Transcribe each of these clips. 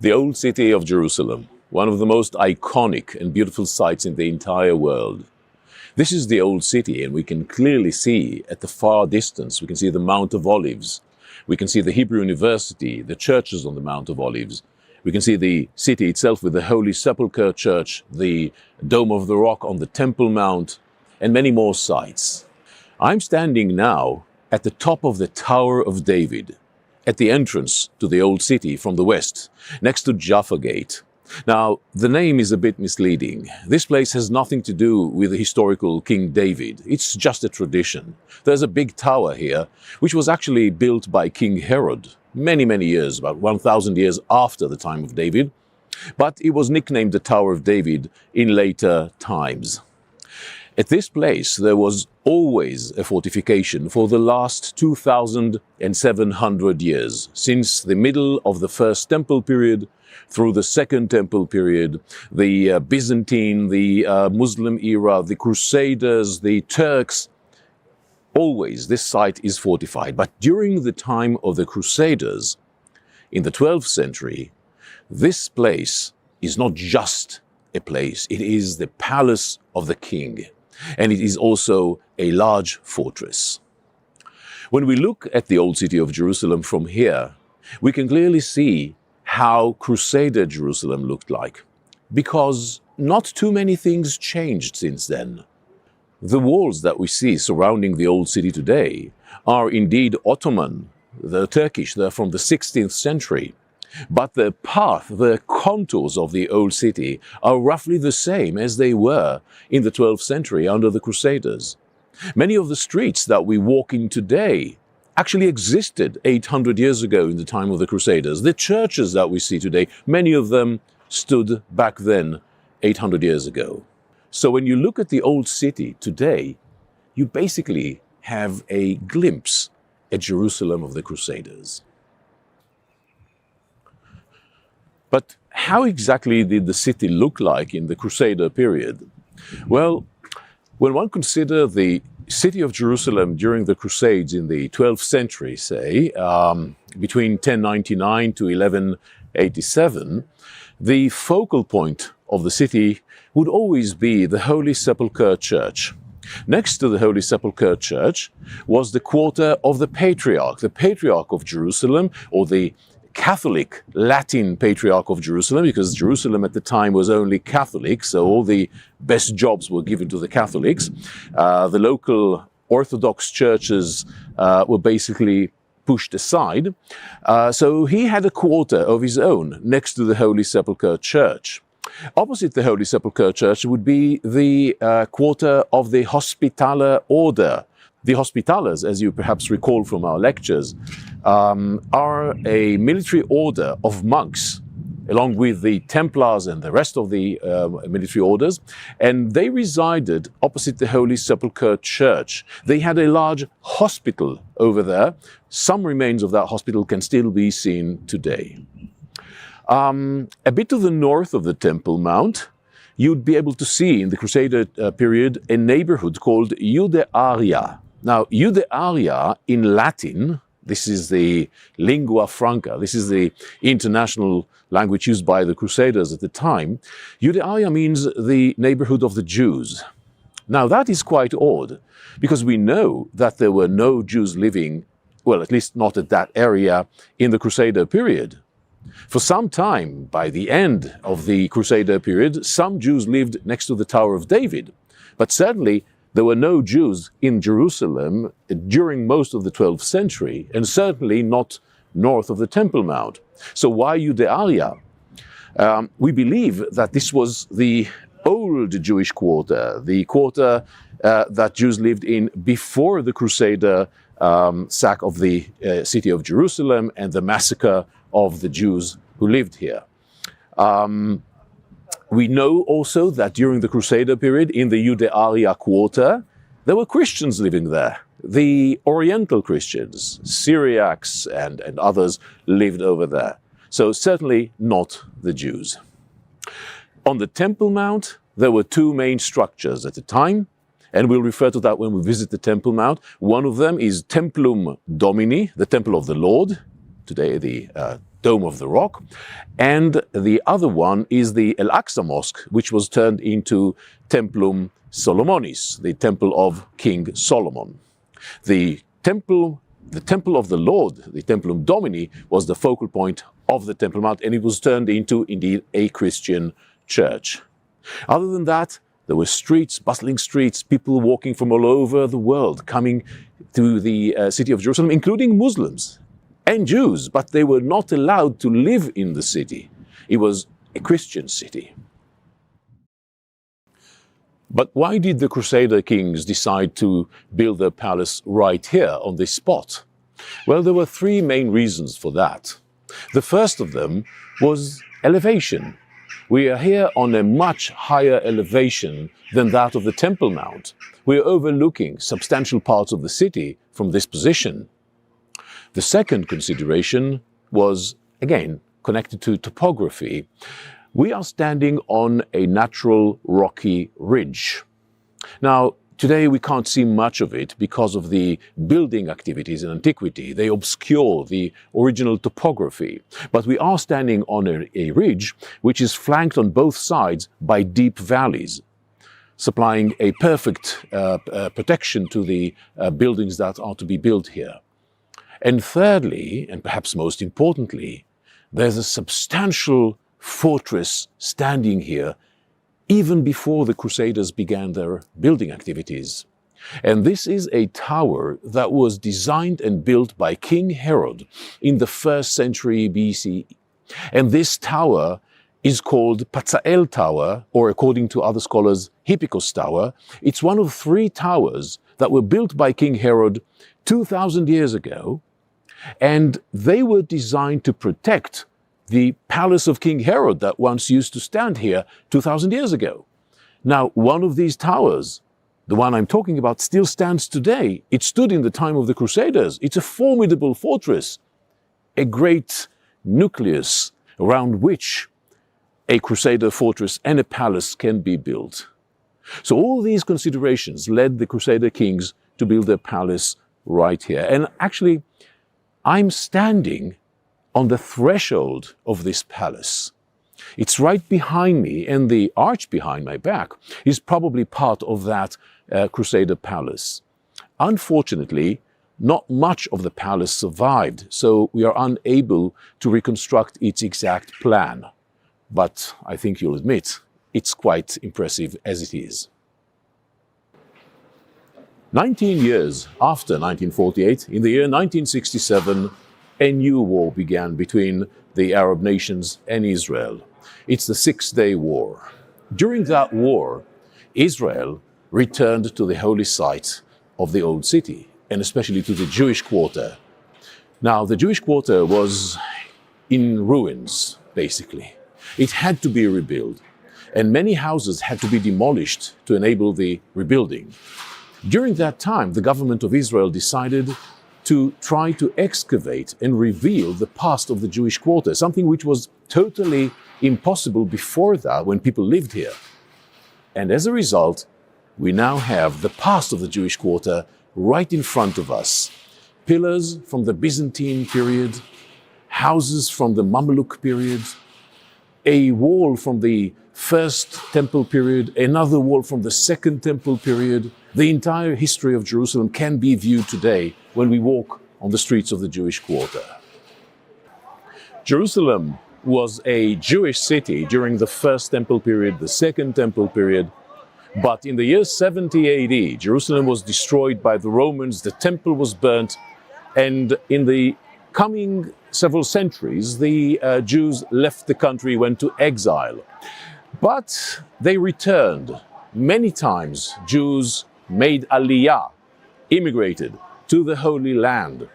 The old city of Jerusalem, one of the most iconic and beautiful sights in the entire world. This is the old city, and we can clearly see at the far distance, we can see the Mount of Olives. We can see the Hebrew University, the churches on the Mount of Olives. We can see the city itself with the Holy Sepulchre Church, the Dome of the Rock on the Temple Mount, and many more sights. I'm standing now at the top of the Tower of David, at the entrance to the old city from the west, next to Jaffa Gate. Now, the name is a bit misleading. This place has nothing to do with the historical King David. It's just a tradition. There's a big tower here, which was actually built by King Herod many years, about 1,000 years after the time of David. But it was nicknamed the Tower of David in later times. At this place, there was always a fortification for the last 2,700 years, since the middle of the First Temple period through the Second Temple period, the Byzantine, the Muslim era, the Crusaders, the Turks. Always this site is fortified. But during the time of the Crusaders, in the 12th century, this place is not just a place, it is the palace of the king. And it is also a large fortress. When we look at the old city of Jerusalem from here, we can clearly see how Crusader Jerusalem looked like, because not too many things changed since then. The walls that we see surrounding the old city today are indeed Ottoman, they're Turkish, they're from the 16th century. But the path, the contours of the old city are roughly the same as they were in the 12th century under the Crusaders. Many of the streets that we walk in today actually existed 800 years ago in the time of the Crusaders. The churches that we see today, many of them stood back then 800 years ago. So when you look at the old city today, you basically have a glimpse at Jerusalem of the Crusaders. But how exactly did the city look like in the Crusader period? Well, when one considers the city of Jerusalem during the Crusades in the 12th century, say, between 1099 to 1187, the focal point of the city would always be the Holy Sepulchre Church. Next to the Holy Sepulchre Church was the quarter of the Patriarch of Jerusalem, or the Catholic Latin Patriarch of Jerusalem, because Jerusalem at the time was only Catholic, so all the best jobs were given to the Catholics. The local Orthodox churches were basically pushed aside. So he had a quarter of his own next to the Holy Sepulchre Church. Opposite the Holy Sepulchre Church would be the quarter of the Hospitaller Order. The Hospitallers, as you perhaps recall from our lectures, are a military order of monks, along with the Templars and the rest of the military orders, and they resided opposite the Holy Sepulchre Church. They had a large hospital over there. Some remains of that hospital can still be seen today. A bit to the north of the Temple Mount, you'd be able to see in the Crusader period a neighborhood called Judearia. Now, Judearia in Latin, this is the lingua franca, this is the international language used by the Crusaders at the time. Judearia means the neighborhood of the Jews. Now, that is quite odd, because we know that there were no Jews living, well, at least not at that area, in the Crusader period. For some time, by the end of the Crusader period, some Jews lived next to the Tower of David, but certainly there were no Jews in Jerusalem during most of the 12th century, and certainly not north of the Temple Mount. So why Judearia? We believe that this was the old Jewish quarter, the quarter that Jews lived in before the Crusader sack of the city of Jerusalem and the massacre of the Jews who lived here. We know also that during the Crusader period, in the Judearia quarter, there were Christians living there. The Oriental Christians, Syriacs and others lived over there. So certainly not the Jews. On the Temple Mount, there were two main structures at the time, and we'll refer to that when we visit the Temple Mount. One of them is Templum Domini, the Temple of the Lord, today the Dome of the Rock, and the other one is the Al-Aqsa Mosque, which was turned into Templum Solomonis, the temple of King Solomon. The temple of the Lord, the Templum Domini, was the focal point of the Temple Mount, and it was turned into, indeed, a Christian church. Other than that, there were streets, bustling streets, people walking from all over the world, coming to the city of Jerusalem, including Muslims and Jews, but they were not allowed to live in the city. It was a Christian city. But why did the Crusader kings decide to build their palace right here on this spot? Well, there were three main reasons for that. The first of them was elevation. We are here on a much higher elevation than that of the Temple Mount. We are overlooking substantial parts of the city from this position. The second consideration was, again, connected to topography. We are standing on a natural rocky ridge. Now, today we can't see much of it because of the building activities in antiquity. They obscure the original topography. But we are standing on a ridge which is flanked on both sides by deep valleys, supplying a perfect protection to the buildings that are to be built here. And thirdly, and perhaps most importantly, there's a substantial fortress standing here even before the Crusaders began their building activities. And this is a tower that was designed and built by King Herod in the 1st century BCE. And this tower is called Patzael Tower, or according to other scholars, Hippikos Tower. It's one of 3 towers that were built by King Herod 2,000 years ago, and they were designed to protect the palace of King Herod that once used to stand here 2,000 years ago. Now, one of these towers, the one I'm talking about, still stands today. It stood in the time of the Crusaders. It's a formidable fortress, a great nucleus around which a Crusader fortress and a palace can be built. So all these considerations led the Crusader kings to build their palace right here. And actually, I'm standing on the threshold of this palace. It's right behind me, and the arch behind my back is probably part of that Crusader palace. Unfortunately, not much of the palace survived, so we are unable to reconstruct its exact plan. But I think you'll admit, it's quite impressive as it is. 19 years after 1948, in the year 1967, a new war began between the Arab nations and Israel. It's the Six-Day War. During that war, Israel returned to the holy site of the Old City, and especially to the Jewish quarter. Now, the Jewish quarter was in ruins, basically. It had to be rebuilt, and many houses had to be demolished to enable the rebuilding. During that time, the government of Israel decided to try to excavate and reveal the past of the Jewish quarter, something which was totally impossible before that when people lived here. And as a result, we now have the past of the Jewish quarter right in front of us. Pillars from the Byzantine period, houses from the Mamluk period, a wall from the First Temple period, another wall from the Second Temple period. The entire history of Jerusalem can be viewed today when we walk on the streets of the Jewish quarter. Jerusalem was a Jewish city during the First Temple period, the Second Temple period, but in the year 70 AD, Jerusalem was destroyed by the Romans, the temple was burnt, and in the coming several centuries, the Jews left the country, went to exile. But they returned. Many times, Jews made aliyah, immigrated to the Holy Land,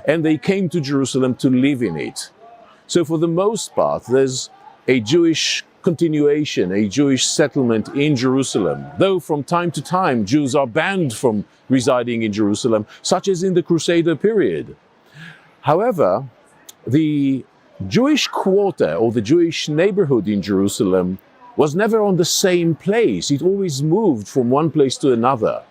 and they came to Jerusalem to live in it. So for the most part, there's a Jewish continuation, a Jewish settlement in Jerusalem, though from time to time Jews are banned from residing in Jerusalem, such as in the Crusader period. However, the Jewish quarter or the Jewish neighborhood in Jerusalem was never on the same place. It always moved from one place to another.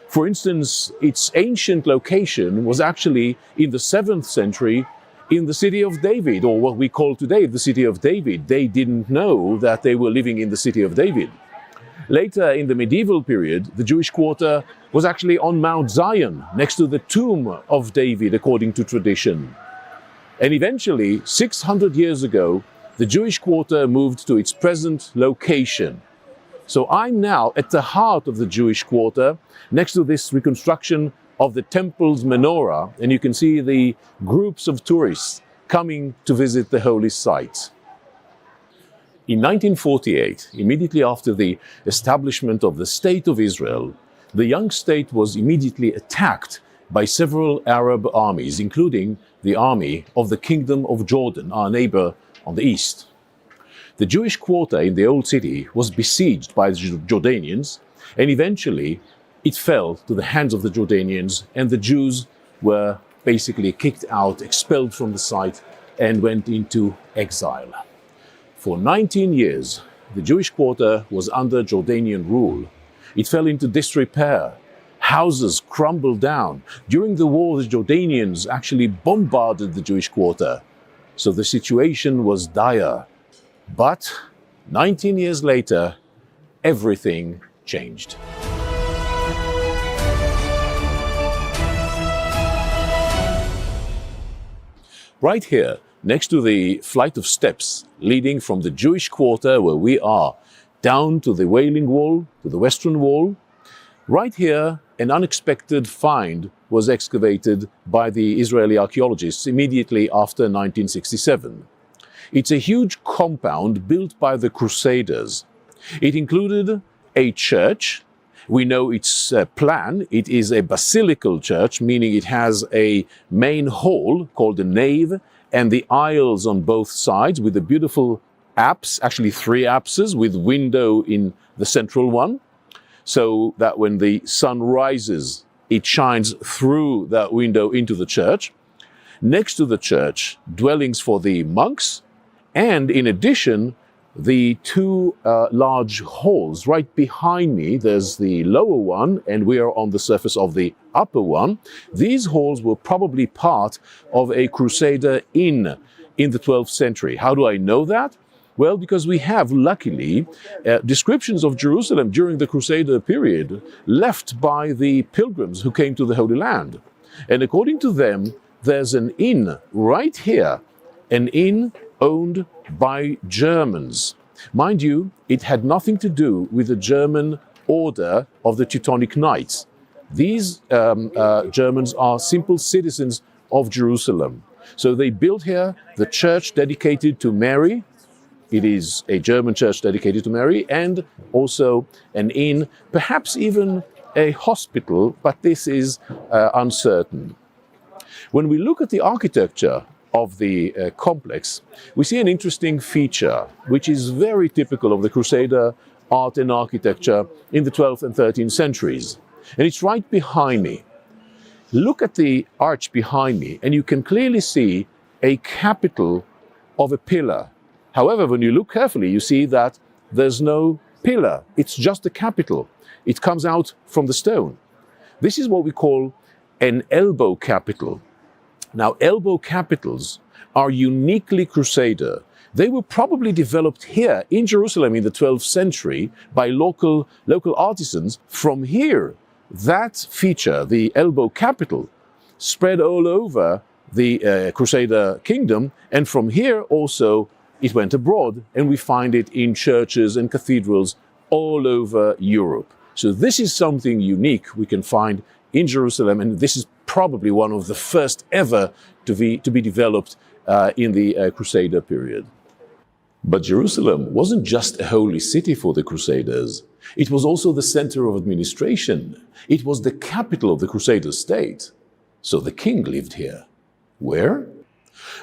For instance, its ancient location was actually in the 7th century in the city of David, or what we call today the city of David. They didn't know that they were living in the city of David. Later, in the medieval period, the Jewish quarter was actually on Mount Zion, next to the tomb of David, according to tradition. And eventually, 600 years ago, the Jewish quarter moved to its present location. So I'm now at the heart of the Jewish quarter, next to this reconstruction of the temple's menorah, and you can see the groups of tourists coming to visit the holy site. In 1948, immediately after the establishment of the State of Israel, the young state was immediately attacked by several Arab armies, including the army of the Kingdom of Jordan, our neighbor on the east. The Jewish quarter in the old city was besieged by the Jordanians, and eventually it fell to the hands of the Jordanians, and the Jews were basically kicked out, expelled from the site, and went into exile. For 19 years, the Jewish quarter was under Jordanian rule. It fell into disrepair. Houses crumbled down. During the war, the Jordanians actually bombarded the Jewish quarter. So the situation was dire. But 19 years later, everything changed. Right here, next to the flight of steps leading from the Jewish quarter where we are, down to the Wailing Wall, to the Western Wall, right here, an unexpected find was excavated by the Israeli archaeologists immediately after 1967. It's a huge compound built by the Crusaders. It included a church. We know its plan. It is a basilical church, meaning it has a main hall called the nave and the aisles on both sides with the beautiful apse, actually 3 apses with window in the central one, so that when the sun rises, it shines through that window into the church. Next to the church, dwellings for the monks, and in addition, the 2 large halls. Right behind me, there's the lower one, and we are on the surface of the upper one. These halls were probably part of a Crusader inn in the 12th century. How do I know that? Well, because we have, luckily, descriptions of Jerusalem during the Crusader period left by the pilgrims who came to the Holy Land. And according to them, there's an inn right here, an inn owned by Germans. Mind you, it had nothing to do with the German order of the Teutonic Knights. These Germans are simple citizens of Jerusalem. So they built here the church dedicated to Mary. It is a German church dedicated to Mary, and also an inn, perhaps even a hospital, but this is uncertain. When we look at the architecture of the complex, we see an interesting feature, which is very typical of the Crusader art and architecture in the 12th and 13th centuries. And it's right behind me. Look at the arch behind me, and you can clearly see a capital of a pillar. However, when you look carefully, you see that there's no pillar. It's just a capital. It comes out from the stone. This is what we call an elbow capital. Now, elbow capitals are uniquely Crusader. They were probably developed here in Jerusalem in the 12th century by local artisans. From here, that feature, the elbow capital, spread all over the Crusader kingdom, and from here also it went abroad, and we find it in churches and cathedrals all over Europe. So this is something unique we can find in Jerusalem, and this is probably one of the first ever to be developed in the Crusader period. But Jerusalem wasn't just a holy city for the Crusaders. It was also the center of administration. It was the capital of the Crusader state. So the king lived here. Where?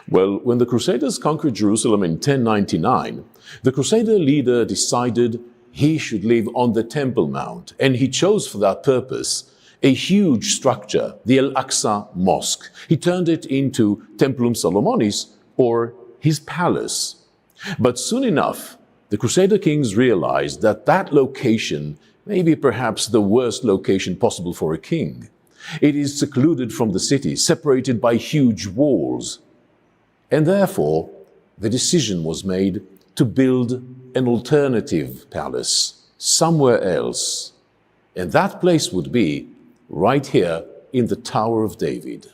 Well, when the Crusaders conquered Jerusalem in 1099, the Crusader leader decided he should live on the Temple Mount, and he chose for that purpose a huge structure, the Al-Aqsa Mosque. He turned it into Templum Solomonis, or his palace. But soon enough, the Crusader kings realized that that location may be perhaps the worst location possible for a king. It is secluded from the city, separated by huge walls. And therefore, the decision was made to build an alternative palace somewhere else. And that place would be right here in the Tower of David.